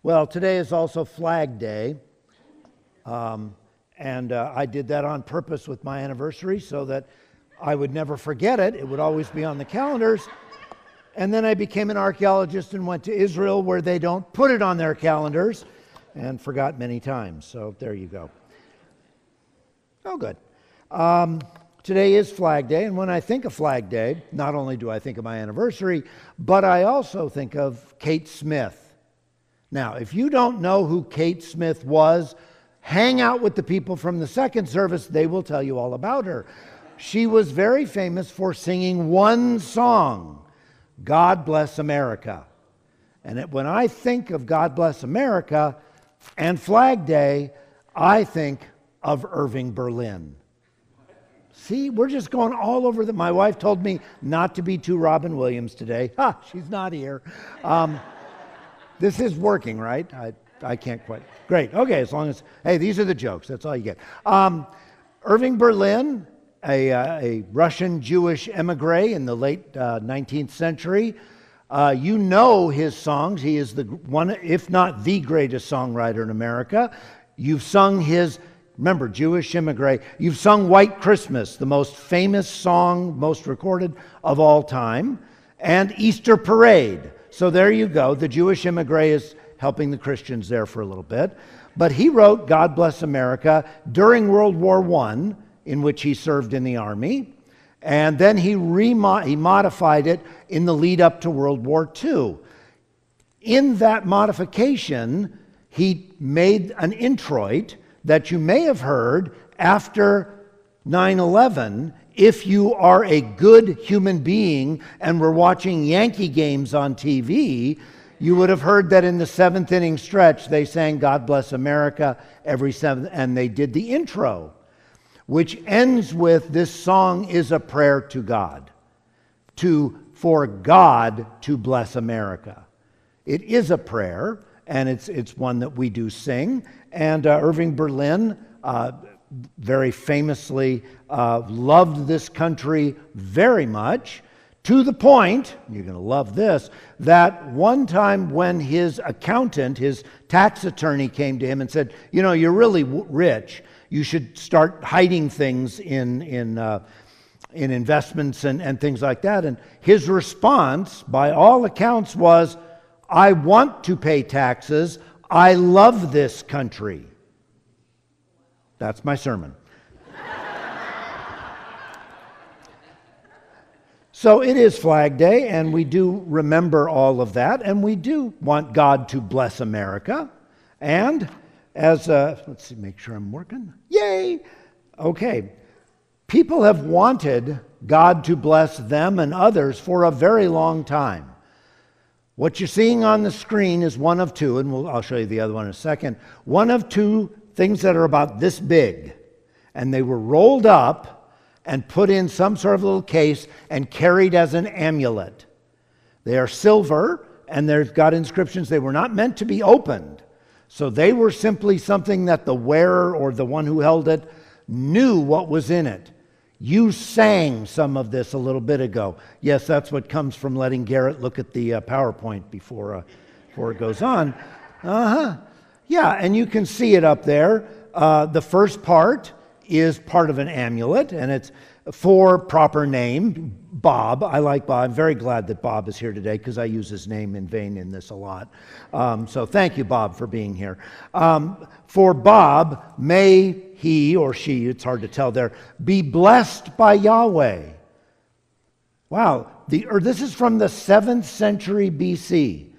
Well, today is also Flag Day, and I did that on purpose with my anniversary so that I would never forget it. It would always be on the calendars. And then I became an archaeologist and went to Israel, where they don't put it on their calendars, and forgot many times. So there you go. Oh, good. Today is Flag Day, and when I think of Flag Day, not only do I think of my anniversary, but I also think of Kate Smith. Now, if you don't know who Kate Smith was, hang out with the people from the second service. They will tell you all about her. She was very famous for singing one song, God Bless America. And when I think of God Bless America and Flag Day, I think of Irving Berlin. See, we're just going all over my wife told me not to be too Robin Williams today. Ha, she's not here. This is working, right? I can't quite. Great. Okay, as long as, hey, these are the jokes. That's all you get. Irving Berlin, a Russian Jewish emigre in the late 19th century. You know his songs. He is the one, if not the greatest songwriter in America. You've sung his, remember, Jewish emigre. You've sung White Christmas, the most famous song, most recorded of all time, and Easter Parade. So there you go. The Jewish emigre is helping the Christians there for a little bit. But he wrote God Bless America during World War I, in which he served in the army. And then he modified it in the lead up to World War II. In that modification, he made an introit that you may have heard after 9/11. If you are a good human being and were watching Yankee games on TV, you would have heard that in the seventh inning stretch, they sang God Bless America every seventh, and they did the intro, which ends with, this song is a prayer to God, for God to bless America. It is a prayer, and it's one that we do sing. And Irving Berlin very famously loved this country very much, to the point, you're going to love this, that one time when his accountant, his tax attorney, came to him and said, you know, you're really rich. You should start hiding things in investments and things like that. And his response, by all accounts, was, I want to pay taxes. I love this country. That's my sermon. So it is Flag Day, and we do remember all of that, and we do want God to bless America. And as, let's see, make sure I'm working. Yay! Okay. People have wanted God to bless them and others for a very long time. What you're seeing on the screen is one of two, and I'll show you the other one in a second. One of two things that are about this big, and they were rolled up and put in some sort of little case and carried as an amulet. They are silver, and they've got inscriptions. They were not meant to be opened. So they were simply something that the wearer or the one who held it knew what was in it. You sang some of this a little bit ago. Yes, that's what comes from letting Garrett look at the PowerPoint before it goes on. Yeah, and you can see it up there. The first part is part of an amulet, and it's for proper name, Bob. I like Bob. I'm very glad that Bob is here today because I use his name in vain in this a lot. So thank you, Bob, for being here. For Bob, may he or she, it's hard to tell there, be blessed by Yahweh. Wow, this is from the 7th century BC.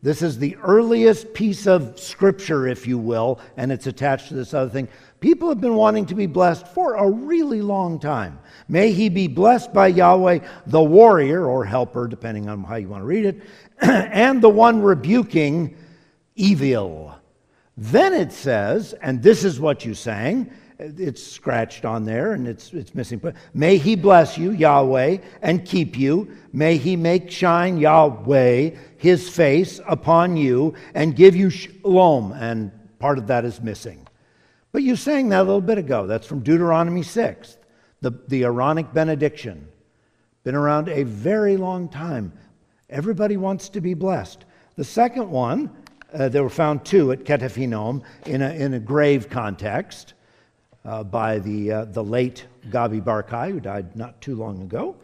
This is the earliest piece of scripture, if you will, and it's attached to this other thing. People have been wanting to be blessed for a really long time. May he be blessed by Yahweh, the warrior, or helper, depending on how you want to read it, and the one rebuking evil. Then it says, and this is what you sang, it's scratched on there and it's missing. May he bless you, Yahweh, and keep you. May he make shine, Yahweh, his face upon you and give you shalom. And part of that is missing. But you sang that a little bit ago. That's from Deuteronomy 6, the Aaronic benediction. Been around a very long time. Everybody wants to be blessed. The second one There were found 2 at Ketephinom in a grave context by the late Gabi Barkai, who died not too long ago.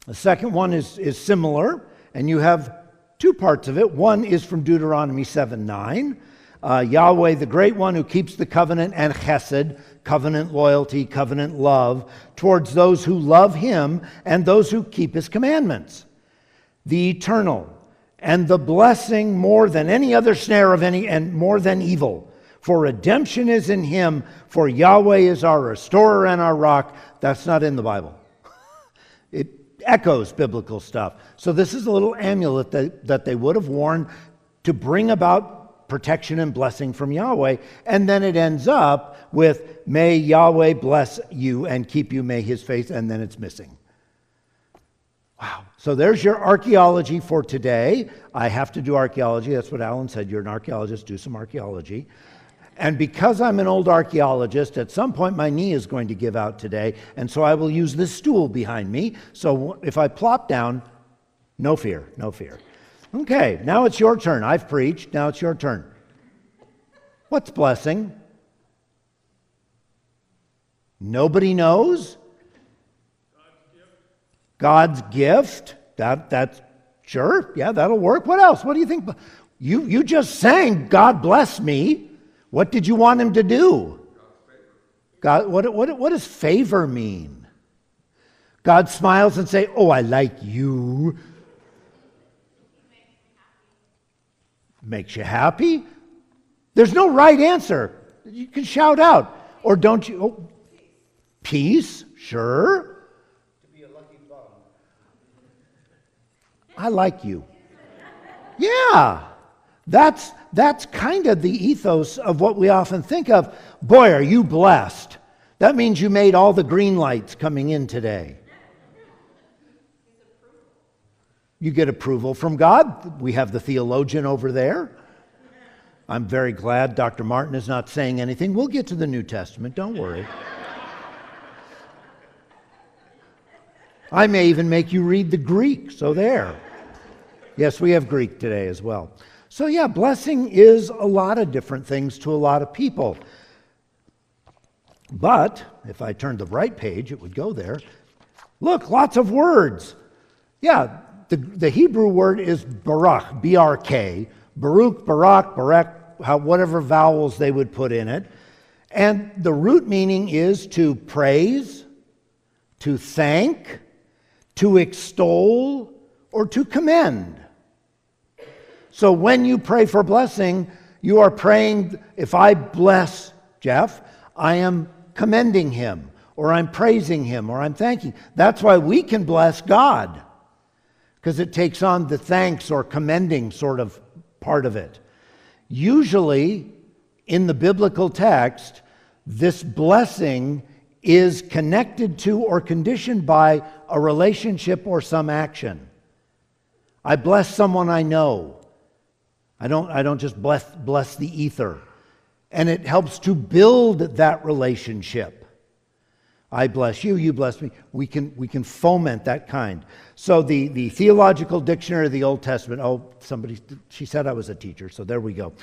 The second one is similar, and you have 2 parts of it. One is from Deuteronomy 7:9. Yahweh, the Great One who keeps the covenant and chesed, covenant loyalty, covenant love, towards those who love Him and those who keep His commandments. The eternal, and the blessing more than any other snare of any, and more than evil. For redemption is in Him, for Yahweh is our restorer and our rock. That's not in the Bible. It echoes biblical stuff. So this is a little amulet that they would have worn to bring about protection and blessing from Yahweh. And then it ends up with, may Yahweh bless you and keep you, may His face, and then it's missing. Wow. So there's your archaeology for today. I have to do archaeology. That's what Alan said. You're an archaeologist. Do some archaeology. And because I'm an old archaeologist, at some point my knee is going to give out today, and so I will use this stool behind me. So if I plop down, no fear, no fear. Okay, now it's your turn. I've preached. Now it's your turn. What's blessing? Nobody knows? God's gift. That's sure. Yeah, that'll work. What else? What do you think? You just sang, God bless me. What did you want Him to do? God, what does favor mean? God smiles and say, oh, I like you. Makes you happy? There's no right answer. You can shout out. Or don't you? Oh, peace? Sure. I like you. Yeah, that's kind of the ethos of what we often think of. Boy, are you blessed. That means you made all the green lights coming in today. You get approval from God. We have the theologian over there. I'm very glad Dr. Martin is not saying anything. We'll get to the New Testament, don't worry. I may even make you read the Greek, so there. Yes, we have Greek today as well. So yeah, blessing is a lot of different things to a lot of people. But if I turned the right page, it would go there. Look, lots of words. Yeah, the Hebrew word is barak, B-R-K. Baruch, Barak, Barak, whatever vowels they would put in it. And the root meaning is to praise, to thank, to extol, or to commend. So when you pray for blessing, you are praying, if I bless Jeff, I am commending him, or I'm praising him, or I'm thanking. That's why we can bless God, because it takes on the thanks or commending sort of part of it. Usually, in the biblical text, this blessing is connected to or conditioned by a relationship or some action. I bless someone I know. I don't just bless the ether. And it helps to build that relationship. I bless you, you bless me. We can foment that kind. So the Theological Dictionary of the Old Testament, she said I was a teacher, so there we go.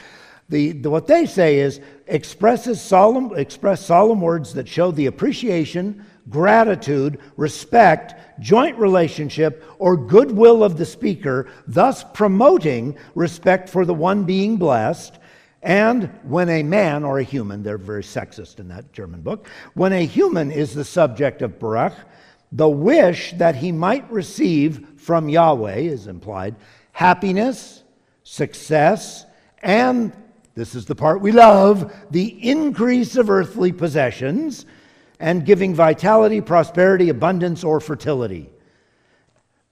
What they say is, express solemn words that show the appreciation, gratitude, respect, joint relationship, or goodwill of the speaker, thus promoting respect for the one being blessed. And when a man or a human, they're very sexist in that German book, when a human is the subject of Baruch, the wish that he might receive from Yahweh is implied, happiness, success, and, this is the part we love, the increase of earthly possessions, and giving vitality, prosperity, abundance, or fertility.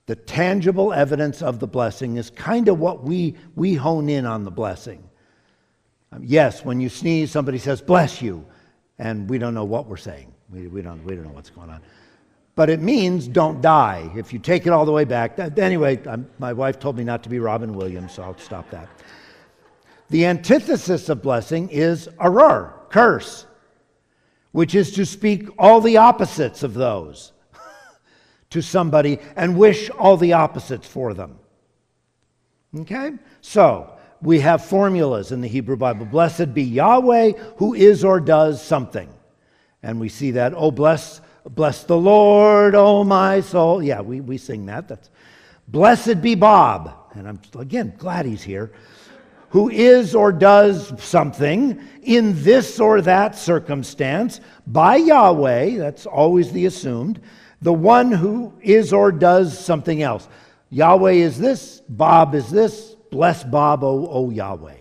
The tangible evidence of the blessing is kind of what we hone in on the blessing. Yes, when you sneeze, somebody says, bless you, and we don't know what we're saying. We don't know what's going on. But it means don't die. If you take it all the way back. Anyway, my wife told me not to be Robin Williams, so I'll stop that. The antithesis of blessing is arar, curse, which is to speak all the opposites of those to somebody and wish all the opposites for them. Okay? So, we have formulas in the Hebrew Bible. Blessed be Yahweh, who is or does something. And we see that, oh, bless the Lord, oh my soul. Yeah, we sing that. That's blessed be Bob. And I'm, again, glad he's here. Who is or does something in this or that circumstance by Yahweh, that's always the assumed, the one who is or does something else. Yahweh is this, Bob is this, bless Bob, oh Yahweh.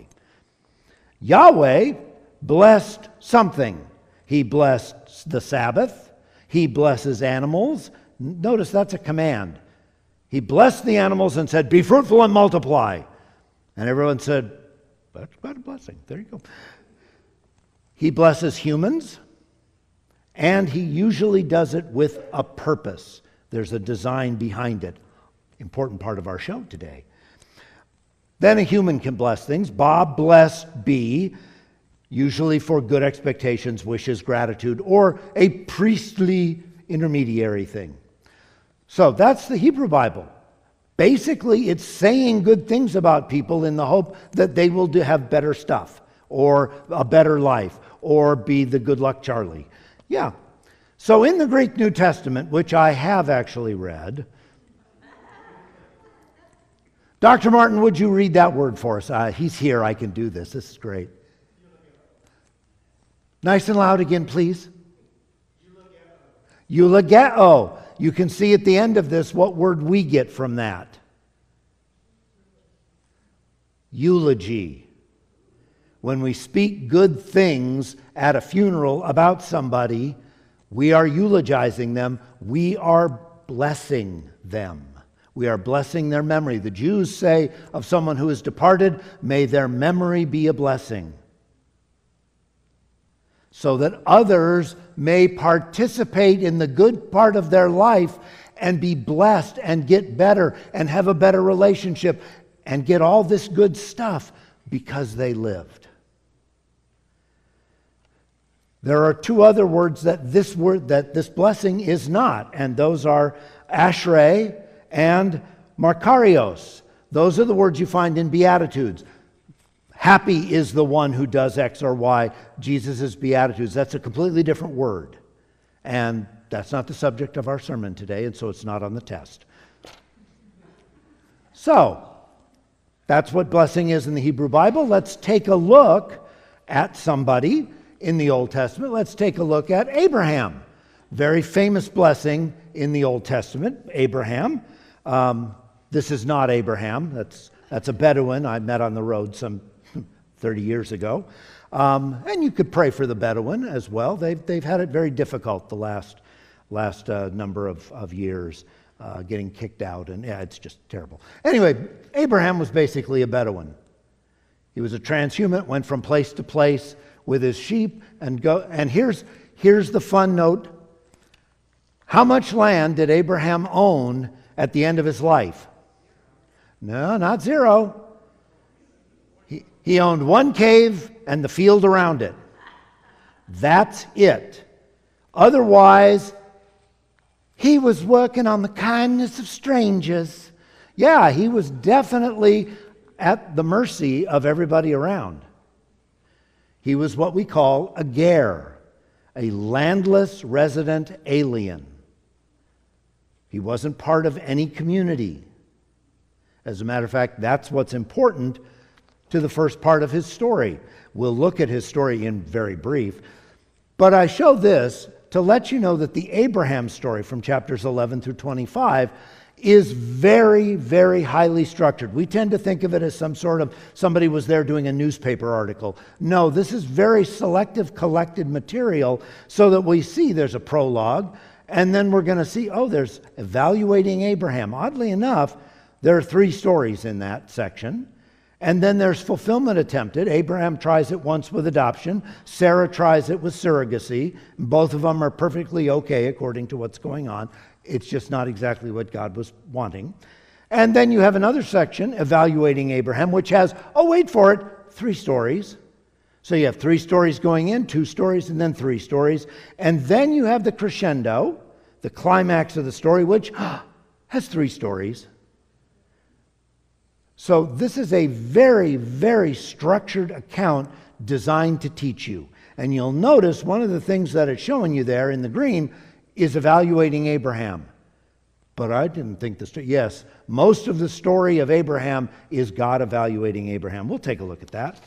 Yahweh blessed something. He blessed the Sabbath. He blesses animals. Notice that's a command. He blessed the animals and said, be fruitful and multiply. And everyone said, that's quite a blessing. There you go. He blesses humans, and he usually does it with a purpose. There's a design behind it. Important part of our show today. Then a human can bless things. Bob blessed B, usually for good expectations, wishes, gratitude, or a priestly intermediary thing. So that's the Hebrew Bible. Basically, it's saying good things about people in the hope that they will have better stuff, or a better life, or be the good luck Charlie. Yeah. So in the Greek New Testament, which I have actually read, Dr. Martin, would you read that word for us? He's here. I can do this. This is great. Nice and loud again, please. Eulogeo. You can see at the end of this what word we get from that. Eulogy. When we speak good things at a funeral about somebody, we are eulogizing them. We are blessing them. We are blessing their memory. The Jews say of someone who is departed, may their memory be a blessing, so that others may participate in the good part of their life and be blessed and get better and have a better relationship and get all this good stuff because they lived. There are two other words that this blessing is not, and those are ashrei and makarios. Those are the words you find in Beatitudes. Happy is the one who does X or Y. Jesus' Beatitudes. That's a completely different word. And that's not the subject of our sermon today, and so it's not on the test. So, that's what blessing is in the Hebrew Bible. Let's take a look at somebody in the Old Testament. Let's take a look at Abraham. Very famous blessing in the Old Testament, Abraham. This is not Abraham. That's a Bedouin I met on the road some 30 years ago. And you could pray for the Bedouin as well. They've had it very difficult the last number of years, getting kicked out, and yeah, it's just terrible. Anyway, Abraham was basically a Bedouin. He was a transhuman, went from place to place with his sheep, and here's the fun note. How much land did Abraham own at the end of his life? No, not zero. He owned one cave and the field around it. That's it. Otherwise, he was working on the kindness of strangers. Yeah, he was definitely at the mercy of everybody around. He was what we call a ger, a landless resident alien. He wasn't part of any community. As a matter of fact, that's what's important to the first part of his story. We'll look at his story in very brief. But I show this to let you know that the Abraham story from chapters 11 through 25 is very, very highly structured. We tend to think of it as some sort of somebody was there doing a newspaper article. No, this is very selective, collected material so that we see there's a prologue, and then we're going to see, there's evaluating Abraham. Oddly enough, there are 3 stories in that section. And then there's fulfillment attempted. Abraham tries it once with adoption. Sarah tries it with surrogacy. Both of them are perfectly okay according to what's going on. It's just not exactly what God was wanting. And then you have another section, evaluating Abraham, which has, wait for it, 3 stories. So you have 3 stories going in, 2 stories, and then 3 stories. And then you have the crescendo, the climax of the story, which has 3 stories. So this is a very, very structured account designed to teach you. And you'll notice one of the things that it's showing you there in the green is evaluating Abraham. But I didn't think yes, most of the story of Abraham is God evaluating Abraham. We'll take a look at that.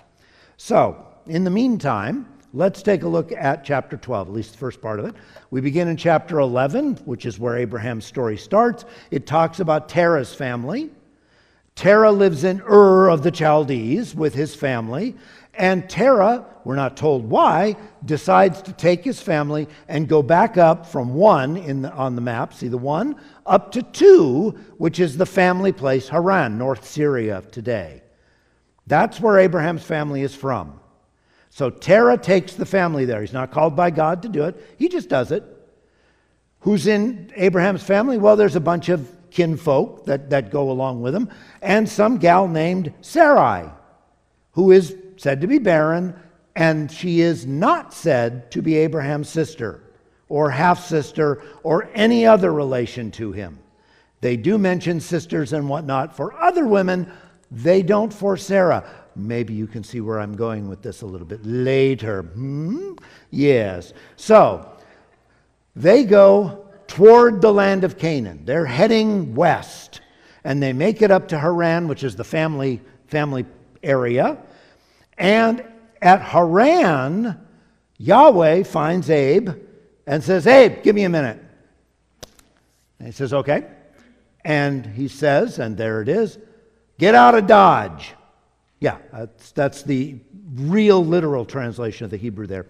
So, in the meantime, let's take a look at chapter 12, at least the first part of it. We begin in chapter 11, which is where Abraham's story starts. It talks about Terah's family. Terah lives in Ur of the Chaldees with his family. And Terah, we're not told why, decides to take his family and go back up from 1 on the map, see the 1, up to 2, which is the family place Haran, North Syria of today. That's where Abraham's family is from. So Terah takes the family there. He's not called by God to do it. He just does it. Who's in Abraham's family? Well, there's a bunch of kinfolk that go along with him, and some gal named Sarai, who is said to be barren, and she is not said to be Abraham's sister or half-sister or any other relation to him. They do mention sisters and whatnot for other women. They don't for Sarah. Maybe you can see where I'm going with this a little bit later. Yes. So, they go toward the land of Canaan. They're heading west, and they make it up to Haran, which is the family area. And at Haran, Yahweh finds Abe and says, Abe, give me a minute. And he says, okay. And he says, and there it is, get out of Dodge. Yeah, that's the real literal translation of the Hebrew there.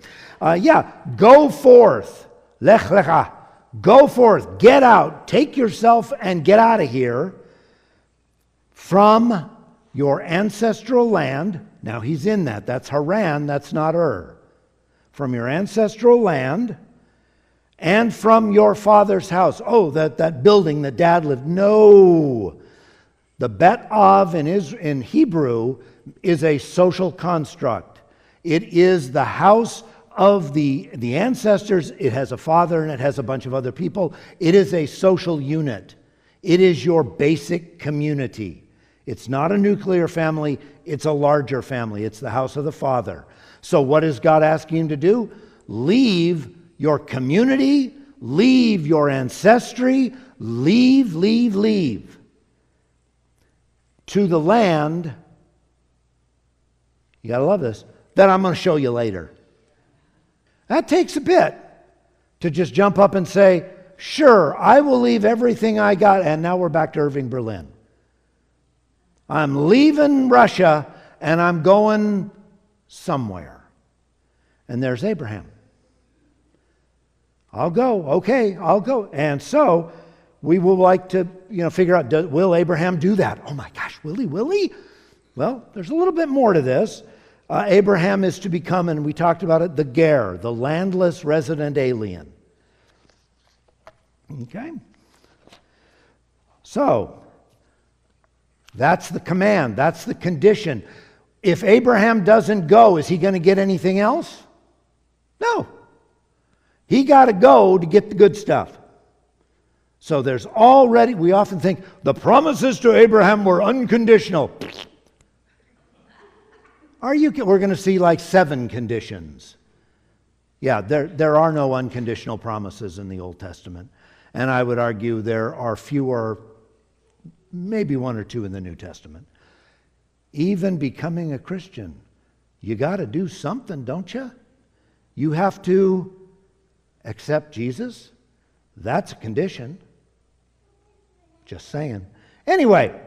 Go forth. Lech lecha. Go forth. Get out. Take yourself and get out of here from your ancestral land. Now he's in that. That's Haran. That's not Ur. From your ancestral land and from your father's house. Oh, that building that Dad lived. No. The Bet Av in Hebrew is a social construct. It is the house of the ancestors. It has a father and it has a bunch of other people. It is a social unit. It is your basic community. It's not a nuclear family. It's a larger family. It's the house of the father. So what is God asking him to do? Leave your community. Leave your ancestry. Leave. To the land, you got to love this, that I'm going to show you later. That takes a bit to just jump up and say, sure, I will leave everything I got. And now we're back to Irving, Berlin. I'm leaving Russia and I'm going somewhere. And there's Abraham. I'll go. Okay, I'll go. And so we will like to, figure out, will Abraham do that? Oh my gosh, will he? Well, there's a little bit more to this. Abraham is to become, and we talked about it, the ger, the landless resident alien. Okay? So, that's the command. That's the condition. If Abraham doesn't go, is he going to get anything else? No. He got to go to get the good stuff. So there's already, we often think, the promises to Abraham were unconditional. We're going to see like 7 conditions. Yeah, there are no unconditional promises in the Old Testament. And I would argue there are fewer, maybe 1 or 2 in the New Testament. Even becoming a Christian, you got to do something, don't you? You have to accept Jesus. That's a condition. Just saying. Anyway,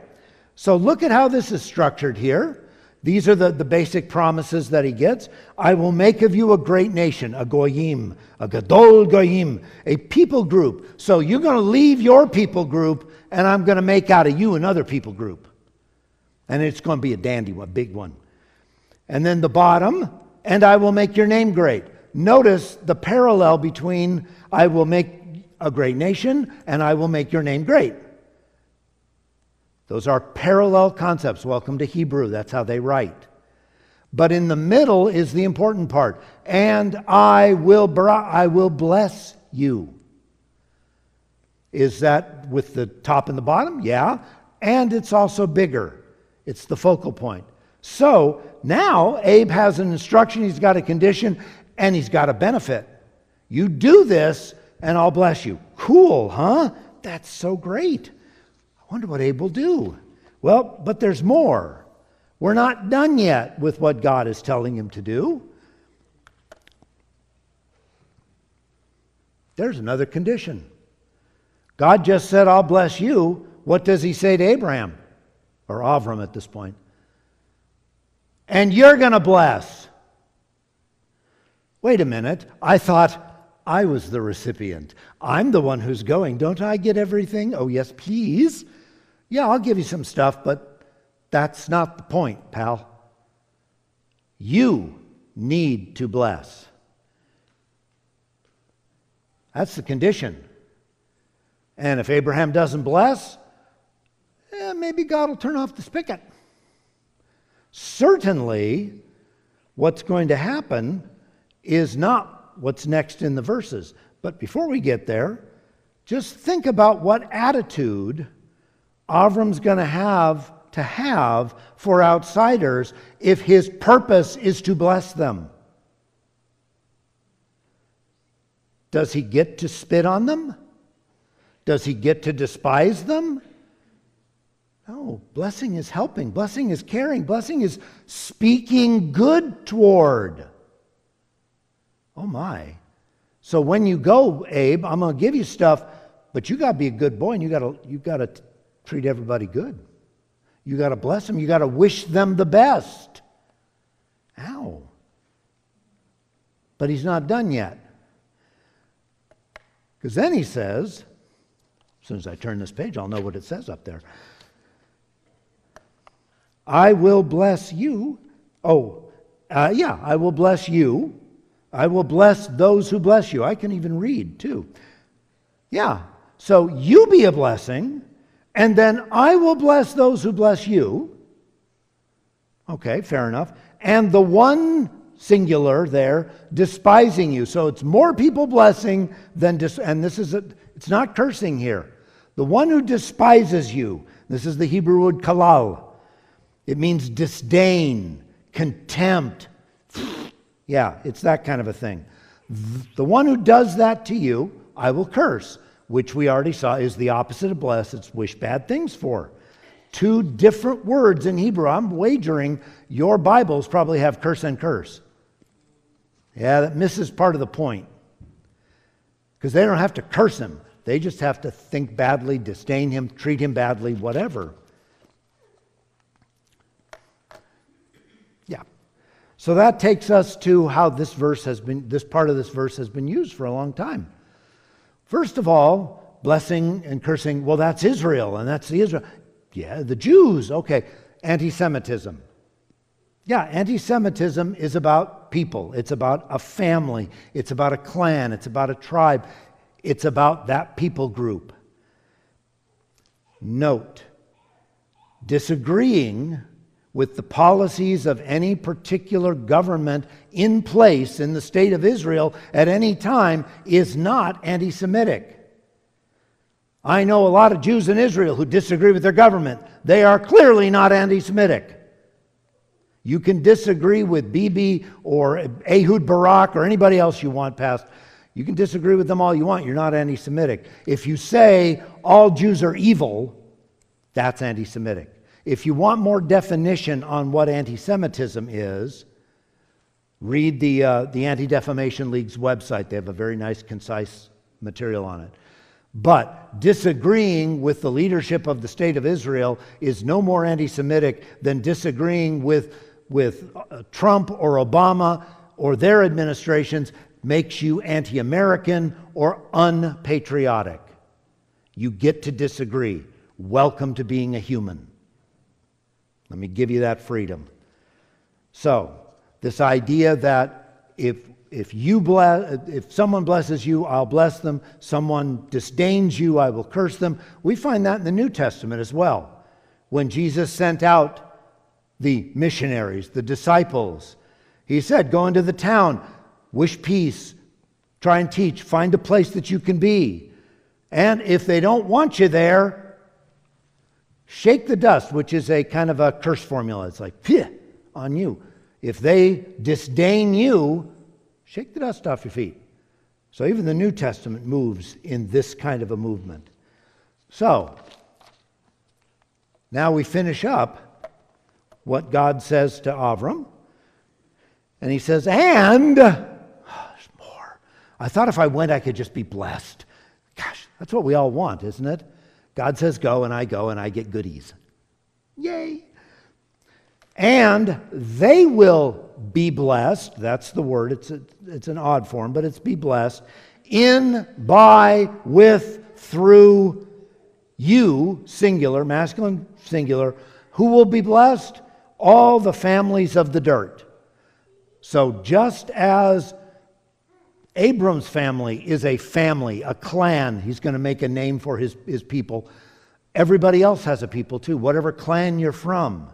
so look at how this is structured here. These are the basic promises that he gets. I will make of you a great nation, a goyim, a gadol goyim, a people group. So you're going to leave your people group, and I'm going to make out of you another people group. And it's going to be a dandy one, a big one. And then the bottom, and I will make your name great. Notice the parallel between I will make a great nation and I will make your name great. Those are parallel concepts. Welcome to Hebrew. That's how they write. But in the middle is the important part. And I will bless you. Is that with the top and the bottom? Yeah. And it's also bigger. It's the focal point. So now Abe has an instruction, he's got a condition, and he's got a benefit. You do this, and I'll bless you. Cool, huh? That's so great. I wonder what Abe will do. Well, but there's more. We're not done yet with what God is telling him to do. There's another condition. God just said, I'll bless you. What does he say to Abraham? Or Avram at this point? And you're going to bless. Wait a minute. I thought I was the recipient. I'm the one who's going. Don't I get everything? Oh, yes, please. Yeah, I'll give you some stuff, but that's not the point, pal. You need to bless. That's the condition. And if Abraham doesn't bless, maybe God will turn off the spigot. Certainly, what's going to happen is not what's next in the verses. But before we get there, just think about what attitude Avram's going to have for outsiders if his purpose is to bless them. Does he get to spit on them? Does he get to despise them? No, blessing is helping. Blessing is caring. Blessing is speaking good toward. Oh my. So when you go, Abe, I'm going to give you stuff, but you got to be a good boy and you got to treat everybody good. You got to bless them. You got to wish them the best. Ow. But he's not done yet. Because then he says, as soon as I turn this page, I'll know what it says up there. I will bless you. I will bless you. I will bless those who bless you. I can even read too. Yeah. So you be a blessing, and then I will bless those who bless you. Okay, fair enough. And the one singular there despising you. So it's more people blessing than it's not cursing here. The one who despises you. This is the Hebrew word kalal. It means disdain, contempt. Yeah, it's that kind of a thing. The one who does that to you, I will curse, which we already saw is the opposite of bless. It's wish bad things for. Two different words in Hebrew. I'm wagering your Bibles probably have curse and curse. Yeah, that misses part of the point. Because they don't have to curse him. They just have to think badly, disdain him, treat him badly, whatever. Yeah. So that takes us to how this part of this verse has been used for a long time. First of all, blessing and cursing, well, that's Israel, and that's the Israel. Yeah, the Jews, okay. Anti-Semitism. Yeah, anti-Semitism is about people. It's about a family. It's about a clan. It's about a tribe. It's about that people group. Note, disagreeing with the policies of any particular government in place in the state of Israel at any time is not anti-Semitic. I know a lot of Jews in Israel who disagree with their government. They are clearly not anti-Semitic. You can disagree with Bibi or Ehud Barak or anybody else you want past. You can disagree with them all you want. You're not anti-Semitic. If you say all Jews are evil, that's anti-Semitic. If you want more definition on what anti-Semitism is, read the Anti-Defamation League's website. They have a very nice, concise material on it. But disagreeing with the leadership of the state of Israel is no more anti-Semitic than disagreeing with Trump or Obama or their administrations makes you anti-American or unpatriotic. You get to disagree. Welcome to being a human. Let me give you that freedom. So, this idea that if someone blesses you, I'll bless them. Someone disdains you, I will curse them. We find that in the New Testament as well. When Jesus sent out the missionaries, the disciples, he said, go into the town, wish peace, try and teach, find a place that you can be. And if they don't want you there, Shake the dust, which is a kind of a curse formula. It's like, phew, on you. If they disdain you, shake the dust off your feet. So even the New Testament moves in this kind of a movement. So, now we finish up what God says to Avram. And he says, and, there's more. I thought if I went, I could just be blessed. Gosh, that's what we all want, isn't it? God says go, and I get goodies. Yay! And they will be blessed. That's the word. It's an odd form, but it's be blessed. In, by, with, through you, singular, masculine, singular. Who will be blessed? All the families of the dirt. So just as Abram's family is a family, a clan, he's going to make a name for his people. Everybody else has a people too, whatever clan you're from.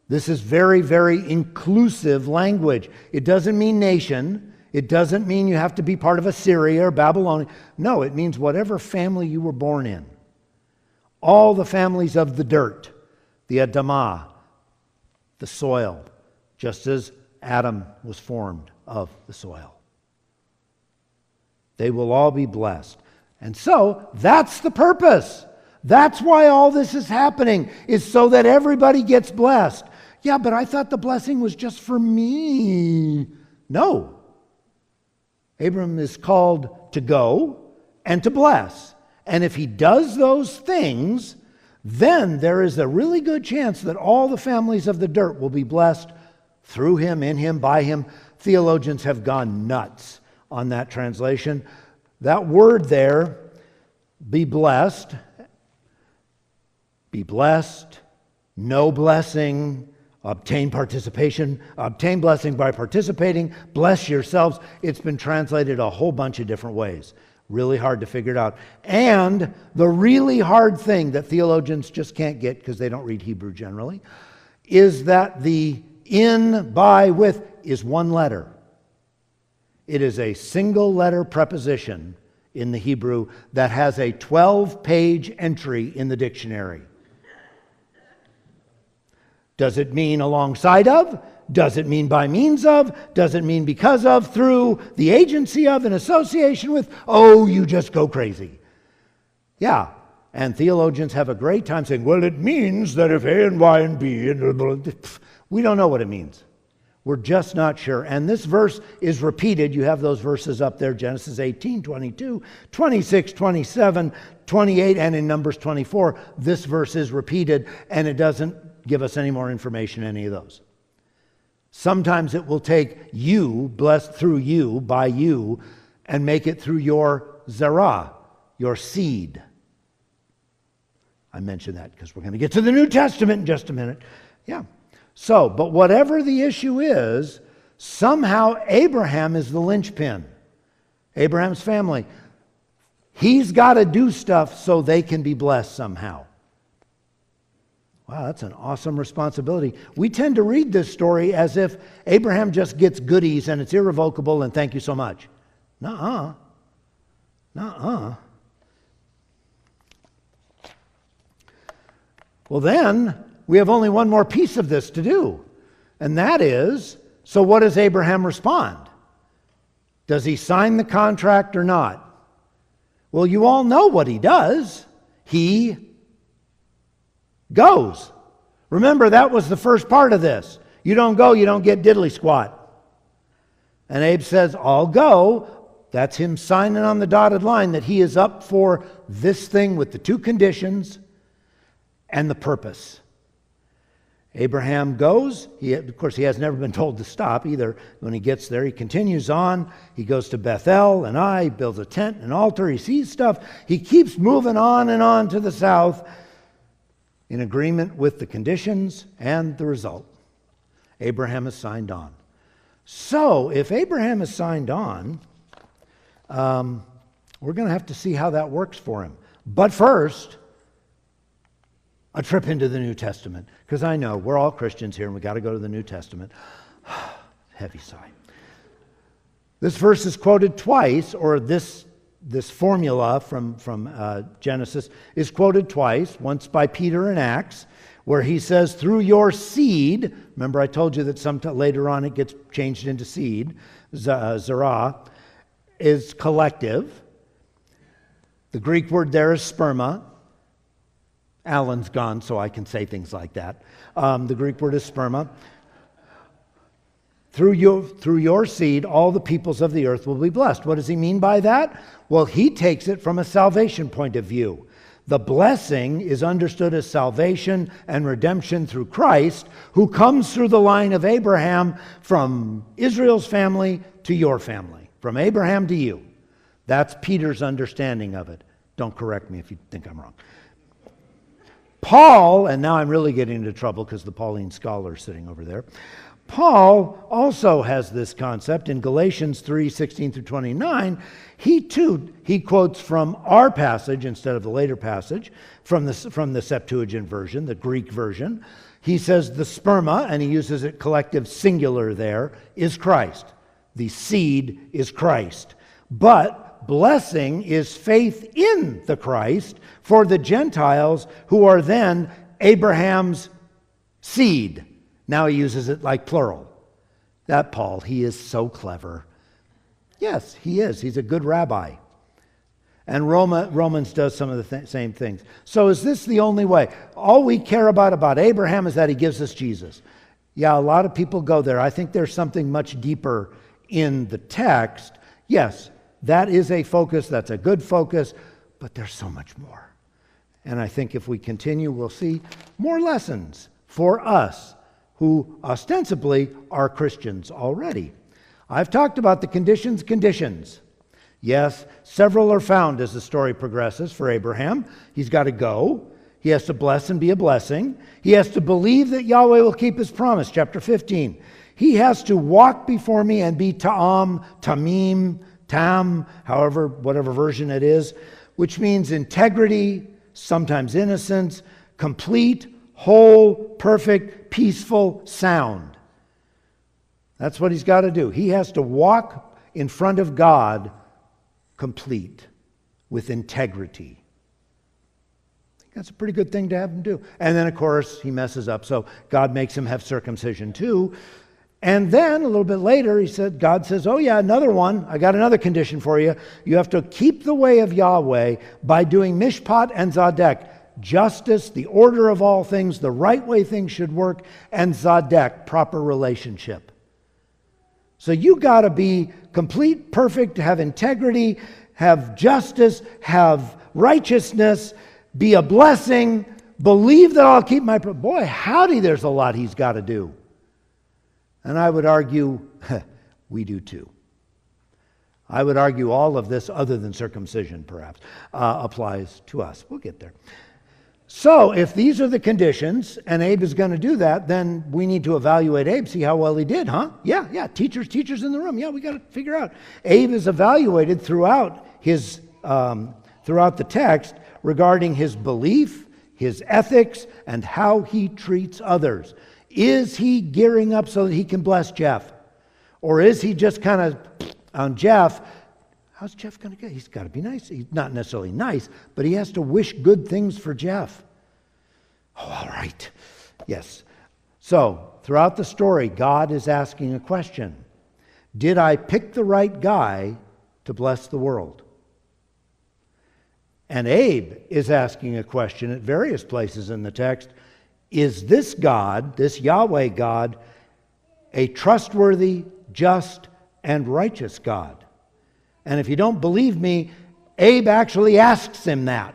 This is very, very inclusive language. It doesn't mean nation. It doesn't mean you have to be part of Assyria or Babylon. No, it means whatever family you were born in. All the families of the dirt, the Adamah, the soil, just as Adam was formed of the soil. They will all be blessed. And so, that's the purpose. That's why all this is happening, is so that everybody gets blessed. Yeah, but I thought the blessing was just for me. No. Abram is called to go and to bless. And if he does those things, then there is a really good chance that all the families of the dirt will be blessed through him, in him, by him. Theologians have gone nuts on that translation. That word there, be blessed, no blessing, obtain participation, obtain blessing by participating, bless yourselves. It's been translated a whole bunch of different ways. Really hard to figure it out. And the really hard thing that theologians just can't get, because they don't read Hebrew generally, is that the in, by, with is one letter. It is a single letter preposition in the Hebrew that has a 12-page entry in the dictionary. Does it mean alongside of? Does it mean by means of? Does it mean because of, through, the agency of, in association with? Oh, you just go crazy. Yeah, and theologians have a great time saying, well, it means that if A and Y and B, and we don't know what it means. We're just not sure. And this verse is repeated. You have those verses up there, Genesis 18, 22, 26, 27, 28, and in Numbers 24. This verse is repeated, and it doesn't give us any more information, any of those. Sometimes it will take you, blessed through you, by you, and make it through your zerah, your seed. I mention that because we're going to get to the New Testament in just a minute. Yeah. So, but whatever the issue is, somehow Abraham is the linchpin. Abraham's family. He's got to do stuff so they can be blessed somehow. Wow, that's an awesome responsibility. We tend to read this story as if Abraham just gets goodies and it's irrevocable and thank you so much. Nuh-uh. Nuh-uh. Well then, we have only one more piece of this to do. And that is, so what does Abraham respond? Does he sign the contract or not? Well, you all know what he does. He goes. Remember, that was the first part of this. You don't go, you don't get diddly squat. And Abe says, I'll go. That's him signing on the dotted line that he is up for this thing with the two conditions and the purpose. Abraham goes. Of course, he has never been told to stop either. When he gets there, he continues on. He goes to Bethel and Ai, builds a tent, an altar. He sees stuff. He keeps moving on and on to the south in agreement with the conditions and the result. Abraham has signed on. So, if Abraham has signed on, we're going to have to see how that works for him. But first, a trip into the New Testament. Because I know we're all Christians here and we got to go to the New Testament. Heavy sigh. This verse is quoted twice, or this this formula from Genesis is quoted twice, once by Peter in Acts, where he says, through your seed, remember I told you that sometime later on it gets changed into seed, zerah, is collective. The Greek word there is sperma. Alan's gone, so I can say things like that. The Greek word is sperma. Through your seed, all the peoples of the earth will be blessed. What does he mean by that? Well, he takes it from a salvation point of view. The blessing is understood as salvation and redemption through Christ, who comes through the line of Abraham from Israel's family to your family, from Abraham to you. That's Peter's understanding of it. Don't correct me if you think I'm wrong. Paul, and now I'm really getting into trouble because the Pauline scholar is sitting over there. Paul also has this concept in Galatians 3:16 through 29. He quotes from our passage instead of the later passage from the Septuagint version, the Greek version. He says the sperma, and he uses it collective singular there, is Christ. The seed is Christ. But blessing is faith in the Christ for the Gentiles who are then Abraham's seed. Now he uses it like plural. That Paul, he is so clever. Yes, he is. He's a good rabbi. And Romans does some of the same things. So is this the only way? All we care about Abraham is that he gives us Jesus. Yeah, a lot of people go there. I think there's something much deeper in the text. Yes, that is a focus. That's a good focus. But there's so much more. And I think if we continue, we'll see more lessons for us who ostensibly are Christians already. I've talked about the conditions. Yes, several are found as the story progresses for Abraham. He's got to go. He has to bless and be a blessing. He has to believe that Yahweh will keep his promise, chapter 15. He has to walk before me and be ta'am, tamim, tam, however, whatever version it is, which means integrity, sometimes innocence, complete, whole, perfect, peaceful, sound. That's what he's got to do. He has to walk in front of God complete, with integrity. That's a pretty good thing to have him do. And then, of course, he messes up, so God makes him have circumcision too. And then, a little bit later, God says, oh yeah, another one. I got another condition for you. You have to keep the way of Yahweh by doing mishpat and zadek. Justice, the order of all things, the right way things should work, and zadek, proper relationship. So you got to be complete, perfect, have integrity, have justice, have righteousness, be a blessing, believe that I'll keep my... Boy, howdy, there's a lot he's got to do. And I would argue, we do too. I would argue all of this, other than circumcision perhaps, applies to us. We'll get there. So if these are the conditions, and Abe is going to do that, then we need to evaluate Abe, see how well he did, huh? Yeah, teachers in the room. Yeah, we got to figure out. Abe is evaluated throughout the text regarding his belief, his ethics, and how he treats others. Is he gearing up so that he can bless Jeff? Or is he just kind of on Jeff? How's Jeff going to get? He's got to be nice. He's not necessarily nice, but he has to wish good things for Jeff. Oh, all right. Yes. So, throughout the story, God is asking a question. Did I pick the right guy to bless the world? And Abe is asking a question at various places in the text. Is this God, this Yahweh God, a trustworthy, just, and righteous God? And if you don't believe me, Abe actually asks him that.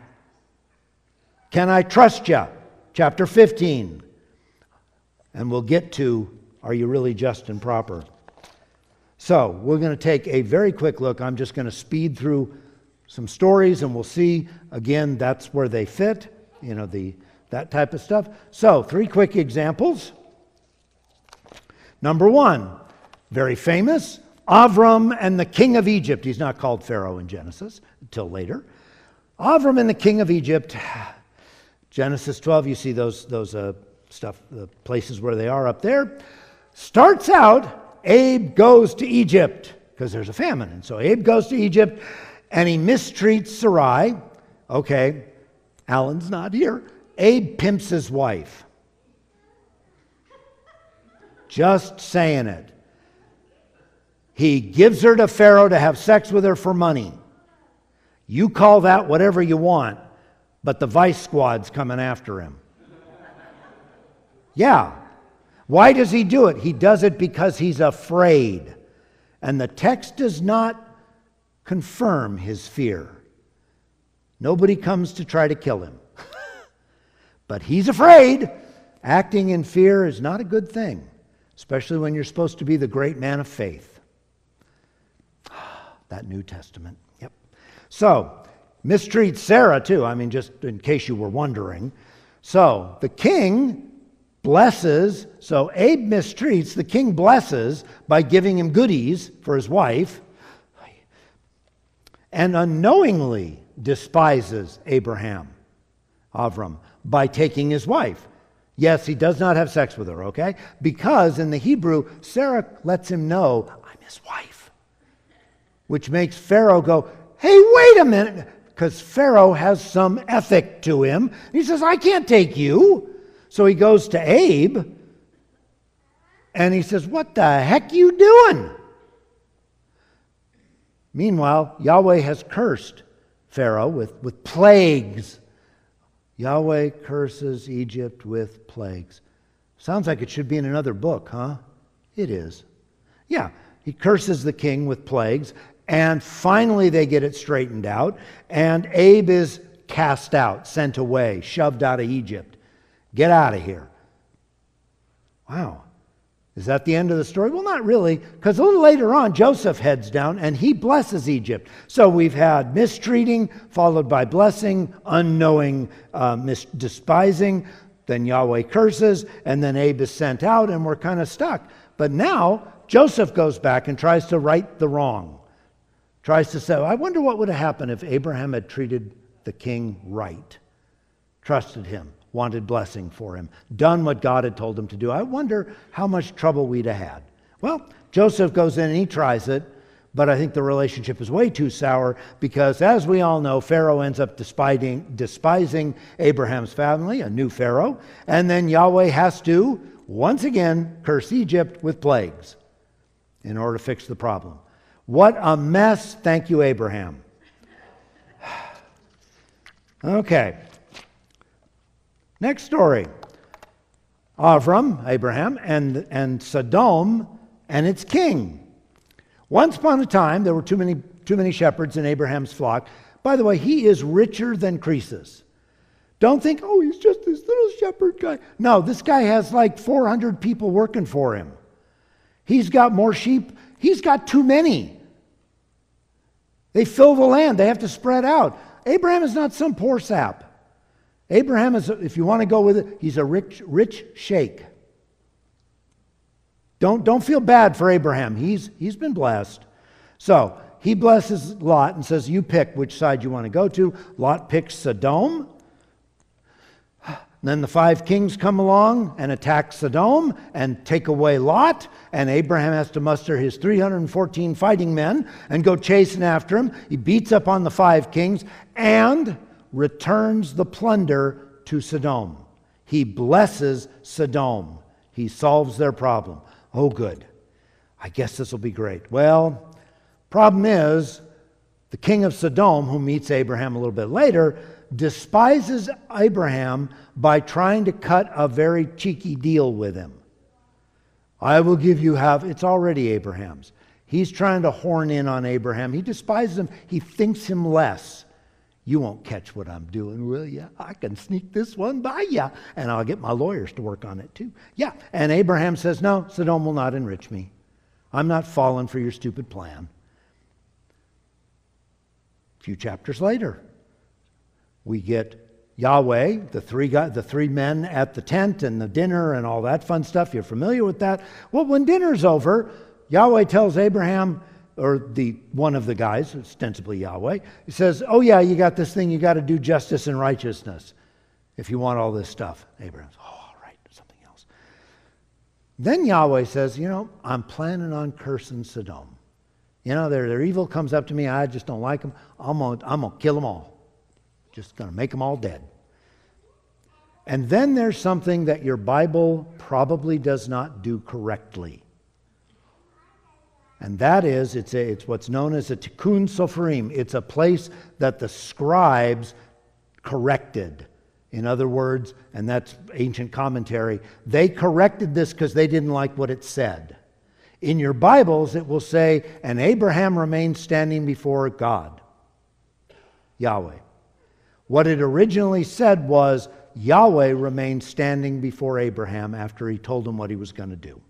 Can I trust you? Chapter 15. And we'll get to, are you really just and proper? So, we're going to take a very quick look. I'm just going to speed through some stories, and we'll see, again, that's where they fit, that type of stuff. So, 3 quick examples. Number 1, very famous, Avram and the king of Egypt. He's not called Pharaoh in Genesis until later. Avram and the king of Egypt. Genesis 12, you see those stuff, the places where they are up there. Starts out, Abe goes to Egypt because there's a famine. And so Abe goes to Egypt, And he mistreats Sarai. Okay, Alan's not here. Abe pimps his wife. Just saying it. He gives her to Pharaoh to have sex with her for money. You call that whatever you want, but the vice squad's coming after him. Yeah. Why does he do it? He does it because he's afraid. And the text does not confirm his fear. Nobody comes to try to kill him. But he's afraid. Acting in fear is not a good thing, especially when you're supposed to be the great man of faith. That New Testament. Yep. So, mistreats Sarah too. I mean, just in case you were wondering. So, the king blesses. So, Abe mistreats. The king blesses by giving him goodies for his wife. And unknowingly despises Avram, by taking his wife. Yes, he does not have sex with her, okay? Because in the Hebrew, Sarah lets him know, I'm his wife. Which makes Pharaoh go, hey, wait a minute. Because Pharaoh has some ethic to him. He says, I can't take you. So he goes to Abe. And he says, what the heck you doing? Meanwhile, Yahweh has cursed Pharaoh with plagues. Yahweh curses Egypt with plagues. Sounds like it should be in another book, huh? It is. Yeah, he curses the king with plagues. And finally they get it straightened out. And Abe is cast out, sent away, shoved out of Egypt. Get out of here. Wow. Is that the end of the story? Well, not really, because a little later on, Joseph heads down and he blesses Egypt. So we've had mistreating, followed by blessing, unknowing despising, then Yahweh curses, and then Abe is sent out, and we're kind of stuck. But now, Joseph goes back and tries to right the wrong. Tries to say, I wonder what would have happened if Abraham had treated the king right, trusted him, wanted blessing for him, done what God had told him to do. I wonder how much trouble we'd have had. Well, Joseph goes in and he tries it, but I think the relationship is way too sour because, as we all know, Pharaoh ends up despising Abraham's family, a new Pharaoh, and then Yahweh has to, once again, curse Egypt with plagues in order to fix the problem. What a mess. Thank you, Abraham. Okay. Next story. Abraham, and Sodom and its king. Once upon a time, there were too many shepherds in Abraham's flock. By the way, he is richer than Croesus. Don't think, oh, he's just this little shepherd guy. No, this guy has like 400 people working for him. He's got more sheep. He's got too many. They fill the land. They have to spread out. Abraham is not some poor sap. Abraham is, if you want to go with it, he's a rich sheikh. Don't feel bad for Abraham. He's been blessed. So he blesses Lot and says, you pick which side you want to go to. Lot picks Sodom. And then the 5 kings come along and attack Sodom and take away Lot. And Abraham has to muster his 314 fighting men and go chasing after him. He beats up on the 5 kings and returns the plunder to Sodom. He blesses Sodom. He solves their problem. Oh, good. I guess this will be great. Well, problem is, the king of Sodom, who meets Abraham a little bit later, despises Abraham by trying to cut a very cheeky deal with him. I will give you half. It's already Abraham's. He's trying to horn in on Abraham. He despises him. He thinks him less. You won't catch what I'm doing, will you? I can sneak this one by you. And I'll get my lawyers to work on it too. Yeah. And Abraham says, no, Sodom will not enrich me. I'm not falling for your stupid plan. A few chapters later, we get Yahweh, the three men at the tent and the dinner and all that fun stuff. You're familiar with that. Well, when dinner's over, Yahweh tells Abraham, or one of the guys, ostensibly Yahweh, he says, oh yeah, you got this thing, you got to do justice and righteousness if you want all this stuff. Abraham says, oh, all right, something else. Then Yahweh says, I'm planning on cursing Sodom. You know, their evil comes up to me. I just don't like them. I'm gonna kill them all. Just going to make them all dead. And then there's something that your Bible probably does not do correctly. And that is, it's what's known as a tikkun soferim. It's a place that the scribes corrected. In other words, and that's ancient commentary, they corrected this because they didn't like what it said. In your Bibles, it will say, and Abraham remained standing before God, Yahweh. What it originally said was, Yahweh remained standing before Abraham after he told him what he was going to do.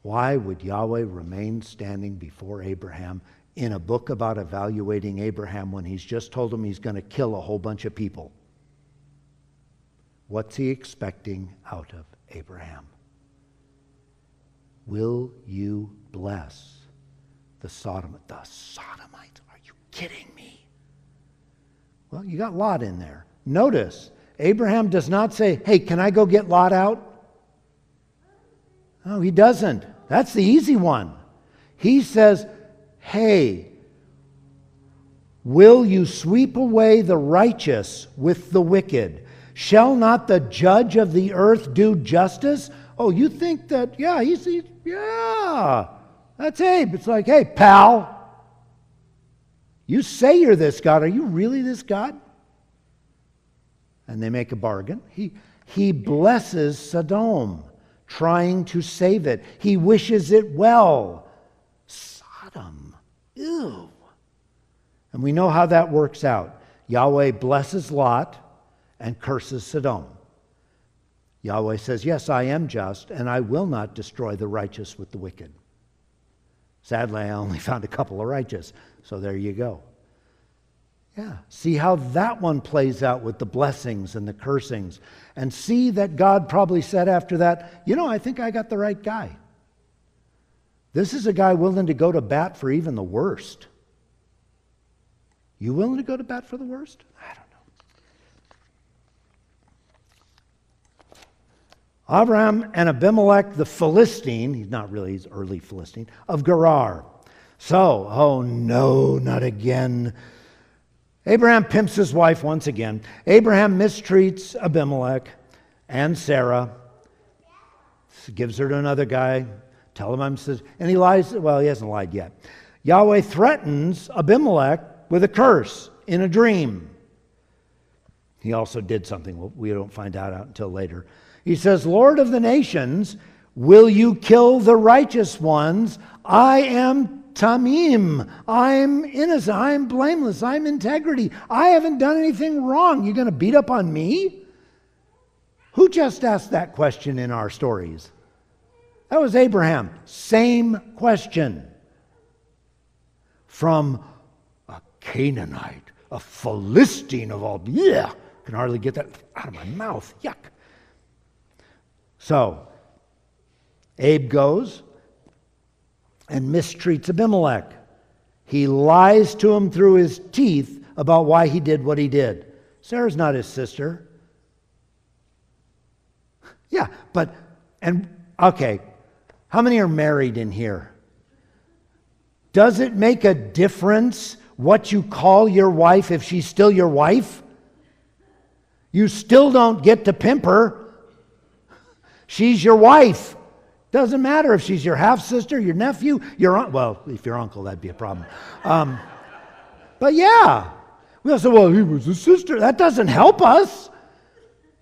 Why would Yahweh remain standing before Abraham in a book about evaluating Abraham when he's just told him he's going to kill a whole bunch of people? What's he expecting out of Abraham? Will you bless the Sodomites? The Sodomites? Are you kidding me? Well, you got Lot in there. Notice, Abraham does not say, hey, can I go get Lot out? No, he doesn't. That's the easy one. He says, hey, will you sweep away the righteous with the wicked? Shall not the judge of the earth do justice? Oh, you think that, yeah, that's Abe. It's like, hey, pal, you say you're this God. Are you really this God? And they make a bargain. He blesses Sodom, trying to save it. He wishes it well. Sodom. Ew. And we know how that works out. Yahweh blesses Lot and curses Sodom. Yahweh says, yes, I am just, and I will not destroy the righteous with the wicked. Sadly, I only found a couple of righteous, so there you go. Yeah, see how that one plays out with the blessings and the cursings. And see that God probably said after that, you know, I think I got the right guy. This is a guy willing to go to bat for even the worst. You willing to go to bat for the worst? I don't know. Abraham and Abimelech, the Philistine, he's not really, he's early Philistine, of Gerar. So, oh no, not again. Abraham pimps his wife once again. Abraham mistreats Abimelech and Sarah. Gives her to another guy. Tell him I'm... And he lies. Well, he hasn't lied yet. Yahweh threatens Abimelech with a curse in a dream. He also did something we don't find out until later. He says, Lord of the nations, will you kill the righteous ones? I am Tamim. I'm innocent. I'm blameless. I'm integrity. I haven't done anything wrong. You're going to beat up on me? Who just asked that question in our stories? That was Abraham. Same question. From a Canaanite, a Philistine of all. Yeah, can hardly get that out of my mouth. Yuck. So, Abe goes and mistreats Abimelech. He lies to him through his teeth about why he did what he did. Sarah's not his sister. Yeah, okay, how many are married in here? Does it make a difference what you call your wife if she's still your wife? You still don't get to pimp her. She's your wife. Doesn't matter if she's your half-sister, your nephew, your aunt. Well, if your uncle, that'd be a problem. But yeah. We all say, well, he was a sister. That doesn't help us.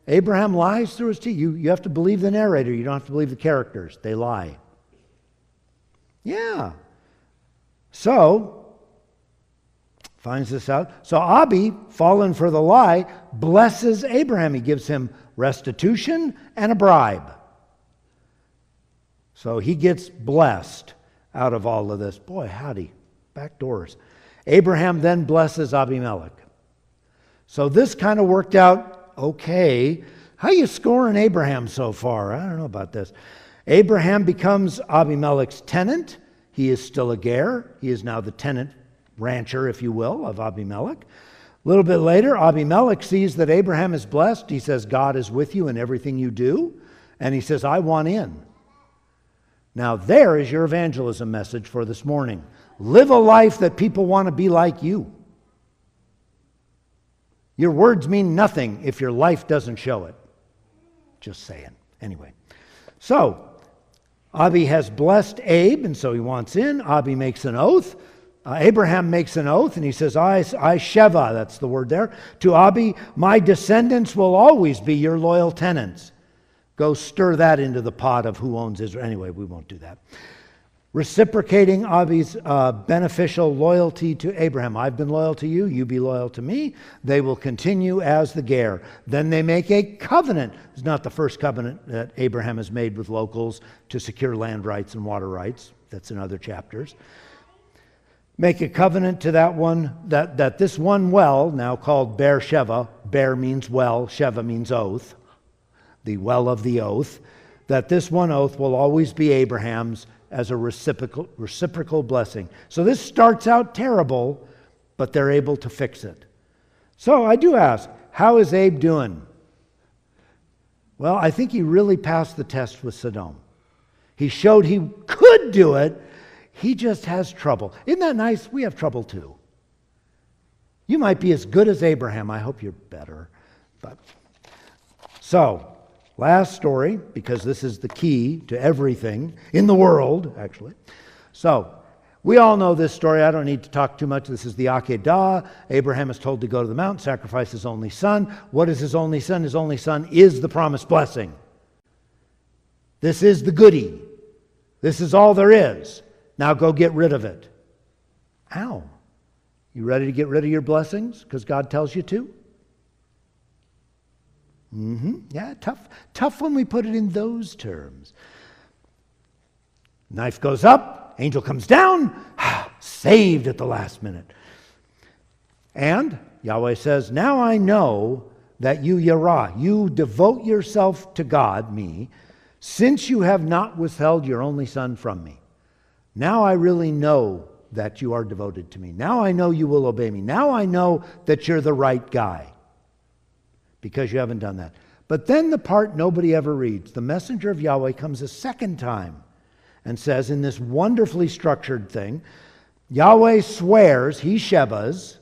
Abraham lies through his teeth. You have to believe the narrator. You don't have to believe the characters. They lie. Yeah. So, finds this out. So Abi, fallen for the lie, blesses Abraham. He gives him restitution and a bribe. So he gets blessed out of all of this. Boy, howdy, back doors. Abraham then blesses Abimelech. So this kind of worked out okay. How you scoring Abraham so far? I don't know about this. Abraham becomes Abimelech's tenant. He is still a ger. He is now the tenant rancher, if you will, of Abimelech. A little bit later, Abimelech sees that Abraham is blessed. He says, God is with you in everything you do. And he says, I want in. Now there is your evangelism message for this morning. Live a life that people want to be like you. Your words mean nothing if your life doesn't show it. Just saying. Anyway, so Abi has blessed Abe, and so he wants in. Abi makes an oath. Abraham makes an oath, and he says, I Sheva, that's the word there, to Abi, my descendants will always be your loyal tenants. Go stir that into the pot of who owns Israel. Anyway, we won't do that. Reciprocating Abi's beneficial loyalty to Abraham. I've been loyal to you, you be loyal to me. They will continue as the ger. Then they make a covenant. It's not the first covenant that Abraham has made with locals to secure land rights and water rights. That's in other chapters. Make a covenant to that one, that this one well, now called Beer Sheva, Beer means well, Sheva means oath, the well of the oath, that this one oath will always be Abraham's as a reciprocal blessing. So this starts out terrible, but they're able to fix it. So I do ask, how is Abe doing? Well, I think he really passed the test with Sodom. He showed he could do it. He just has trouble. Isn't that nice? We have trouble too. You might be as good as Abraham. I hope you're better. So, last story, because this is the key to everything in the world, actually. So, we all know this story. I don't need to talk too much. This is the Akedah. Abraham is told to go to the mountain, sacrifice his only son. What is his only son? His only son is the promised blessing. This is the goodie. This is all there is. Now go get rid of it. Ow. You ready to get rid of your blessings because God tells you to? Yeah, tough when we put it in those terms. Knife goes up, angel comes down, saved at the last minute. And Yahweh says, now I know that you Yirah, you devote yourself to God, me, since you have not withheld your only son from me. Now I really know that you are devoted to me. Now I know you will obey me. Now I know that you're the right guy. Because you haven't done that. But then the part nobody ever reads. The messenger of Yahweh comes a second time and says in this wonderfully structured thing, Yahweh swears, he Shebas,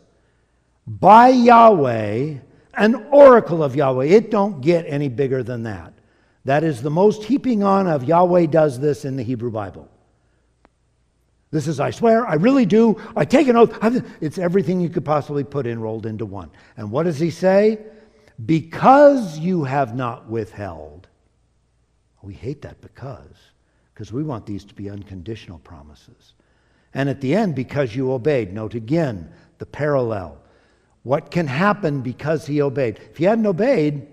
by Yahweh, an oracle of Yahweh. It don't get any bigger than that. That is the most heaping on of Yahweh does this in the Hebrew Bible. This is, I swear, I really do, I take an oath. It's everything you could possibly put in rolled into one. And what does he say? Because you have not withheld. We hate that because we want these to be unconditional promises. And at the end, because you obeyed. Note again the parallel. What can happen because he obeyed? If he hadn't obeyed,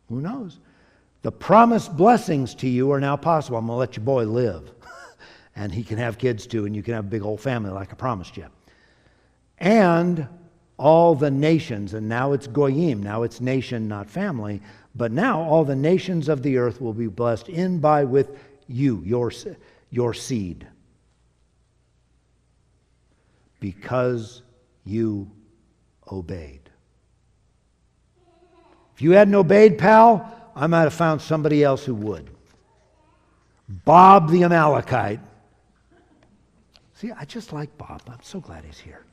who knows? The promised blessings to you are now possible. I'm going to let your boy live. And he can have kids too, and you can have a big old family like I promised you. And all the nations, and now it's goyim, now it's nation, not family, but now all the nations of the earth will be blessed in by with you, your seed. Because you obeyed. If you hadn't obeyed, pal, I might have found somebody else who would. Bob the Amalekite. See, I just like Bob. I'm so glad he's here.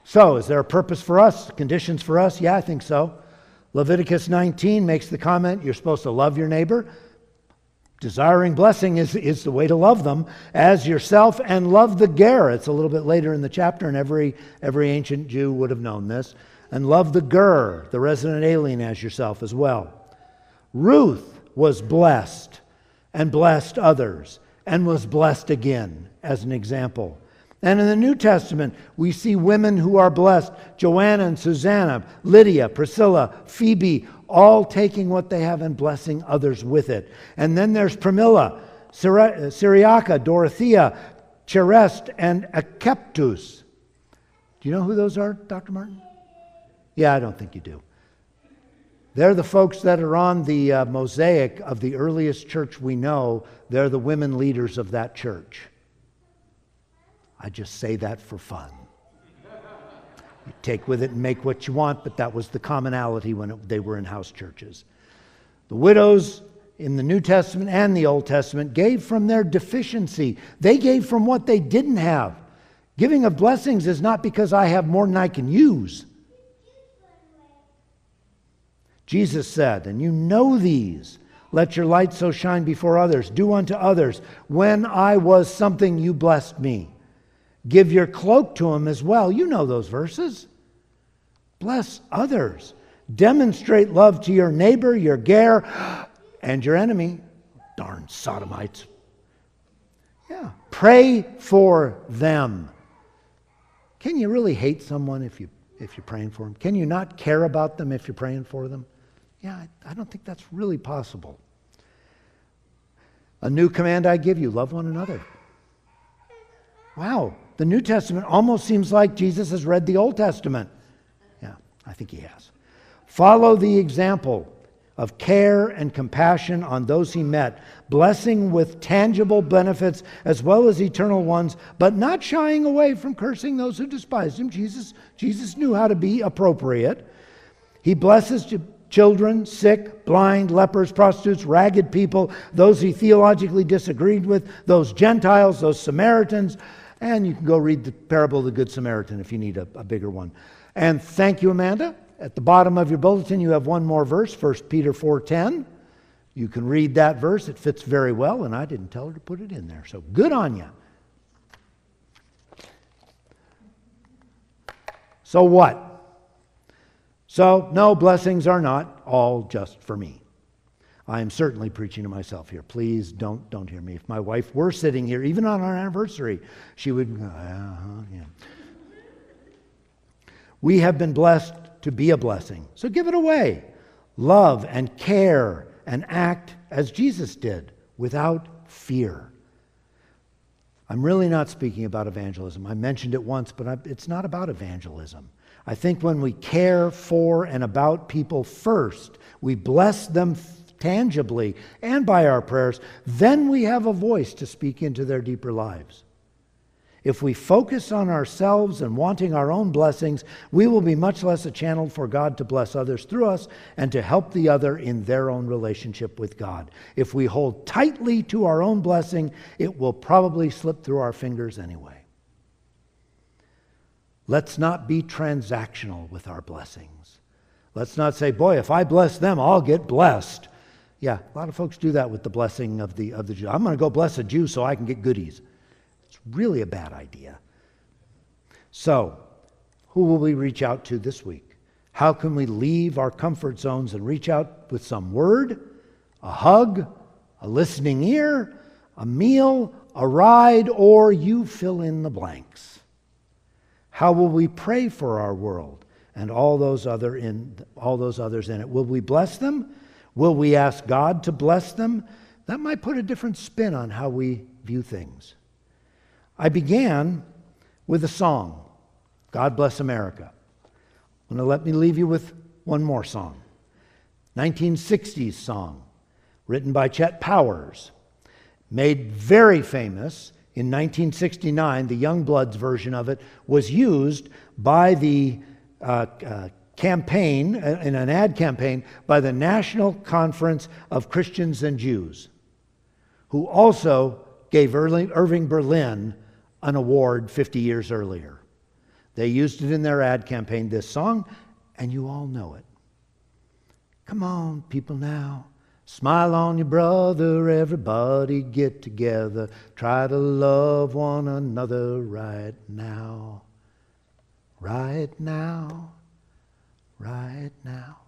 So, is there a purpose for us? Conditions for us? Yeah, I think so. Leviticus 19 makes the comment, you're supposed to love your neighbor. Desiring blessing is the way to love them as yourself, and love the ger. It's a little bit later in the chapter, and every ancient Jew would have known this. And love the ger, the resident alien, as yourself as well. Ruth was blessed and blessed others and was blessed again as an example. And in the New Testament, we see women who are blessed. Joanna and Susanna, Lydia, Priscilla, Phoebe, all taking what they have and blessing others with it. And then there's Pramila, Syriaca, Dorothea, Cherest, and Akeptus. Do you know who those are, Dr. Martin? Yeah, I don't think you do. They're the folks that are on the mosaic of the earliest church we know. They're the women leaders of that church. I just say that for fun. You take with it and make what you want, but that was the commonality when they were in house churches. The widows in the New Testament and the Old Testament gave from their deficiency. They gave from what they didn't have. Giving of blessings is not because I have more than I can use. Jesus said, and you know these, let your light so shine before others. Do unto others. When I was something, you blessed me. Give your cloak to them as well. You know those verses. Bless others. Demonstrate love to your neighbor, your ger, and your enemy. Darn sodomites. Yeah. Pray for them. Can you really hate someone if you're praying for them? Can you not care about them if you're praying for them? Yeah, I don't think that's really possible. A new command I give you, love one another. Wow, the New Testament almost seems like Jesus has read the Old Testament. Yeah, I think he has. Follow the example of care and compassion on those he met, blessing with tangible benefits as well as eternal ones, but not shying away from cursing those who despised him. Jesus knew how to be appropriate. He blesses children, sick, blind, lepers, prostitutes, ragged people, those he theologically disagreed with, those Gentiles, those Samaritans, and you can go read the parable of the Good Samaritan if you need a bigger one. And thank you, Amanda. At the bottom of your bulletin, you have one more verse, 1 Peter 4:10. You can read that verse. It fits very well, and I didn't tell her to put it in there. So good on you. So what? So, no, blessings are not all just for me. I am certainly preaching to myself here. Please don't hear me. If my wife were sitting here, even on our anniversary, she would, yeah. We have been blessed to be a blessing. So give it away. Love and care and act as Jesus did, without fear. I'm really not speaking about evangelism. I mentioned it once, but it's not about evangelism. I think when we care for and about people first, we bless them tangibly and by our prayers, then we have a voice to speak into their deeper lives. If we focus on ourselves and wanting our own blessings, we will be much less a channel for God to bless others through us and to help the other in their own relationship with God. If we hold tightly to our own blessing, it will probably slip through our fingers anyway. Let's not be transactional with our blessings. Let's not say, boy, if I bless them, I'll get blessed. Yeah, a lot of folks do that with the blessing of the Jew. I'm going to go bless a Jew so I can get goodies. It's really a bad idea. So, who will we reach out to this week? How can we leave our comfort zones and reach out with some word, a hug, a listening ear, a meal, a ride, or you fill in the blanks? How will we pray for our world and all those others in it? Will we bless them? Will we ask God to bless them? That might put a different spin on how we view things. I began with a song, God Bless America. Let me leave you with one more song. 1960s song, written by Chet Powers, made very famous in 1969. The Youngbloods version of it was used by the campaign, in an ad campaign, by the National Conference of Christians and Jews, who also gave Irving Berlin an award 50 years earlier. They used it in their ad campaign, this song, and you all know it. Come on, people now. Smile on your brother, everybody get together. Try to love one another right now. Right now. Right now.